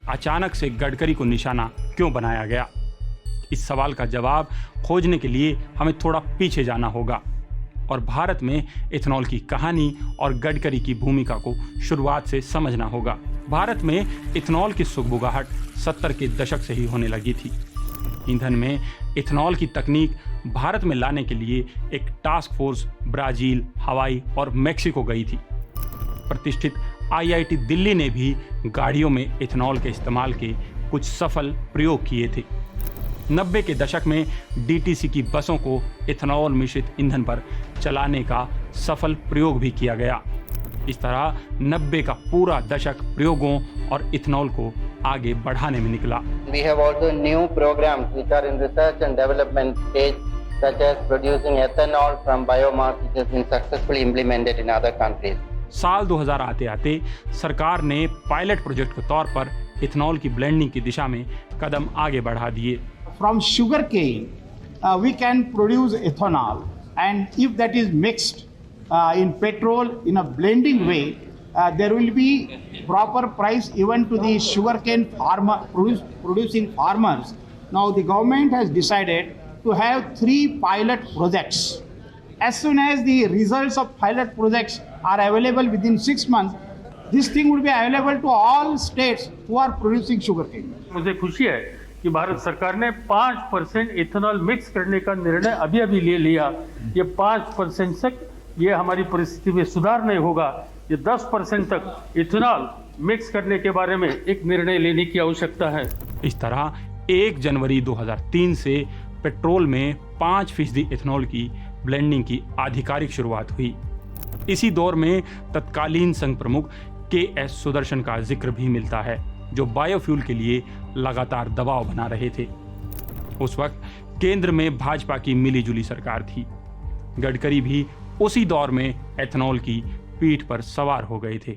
अचानक से गडकरी को निशाना क्यों बनाया गया? इस सवाल का जवाब खोजने के लिए हमें थोड़ा पीछे जाना होगा और भारत में इथेनॉल की कहानी और गडकरी की भूमिका को शुरुआत से समझना होगा। भारत में इथेनॉल की सुगबुगाहट 70 के दशक से ही होने लगी थी। ईंधन में इथेनॉल की तकनीक भारत में लाने के लिए एक टास्क फोर्स ब्राजील, हवाई और मेक्सिको गई थी। प्रतिष्ठित IIT दिल्ली ने भी गाड़ियों में इथेनॉल के इस्तेमाल के कुछ सफल प्रयोग किए थे। 90 के दशक में DTC की बसों को इथेनॉल मिश्रित ईंधन पर चलाने का सफल प्रयोग भी किया गया। इस तरह 90 का पूरा दशक प्रयोगों और इथेनॉल को आगे बढ़ाने में निकला। We have also new programs which are in research and development stage, such as producing ethanol from biomass, which has been successfully implemented in other countries. साल 2000 आते आते सरकार ने पायलट प्रोजेक्ट के तौर पर इथेनॉल की ब्लेंडिंग की दिशा में कदम आगे बढ़ा दिए। From sugarcane, we can produce ethanol, and if that is mixed in petrol in a blending way, there will be proper price even to the sugarcane producing farmers. Now the government has decided to have 3 pilot projects. As soon as the results of pilot projects are available within 6 months, this thing will be available to all states who are producing sugarcane. मुझे खुशी है कि भारत सरकार ने 5% ethanol mix करने का निर्णय अभी ले लिया। ये 5% तक ये हमारी परिस्थिति में सुधार नहीं होगा। ये 10% तक इथेनॉल मिक्स करने के बारे में एक निर्णय लेने की आवश्यकता है। इस तरह 1 जनवरी 2003 से पेट्रोल में 5% इथेनॉल की ब्लेंडिंग की आधिकारिक शुरुआत हुई। इसी दौर में तत्कालीन संघ प्रमुख KS सुदर्शन का जिक्र भी मिलता है, जो बायोफ्यूल के लिए लगातार दबाव बना रहे थे। उस वक्त केंद्र में भाजपा की मिलीजुली सरकार थी। गडकरी भी उसी दौर में एथेनॉल की पीठ पर सवार हो गए थे।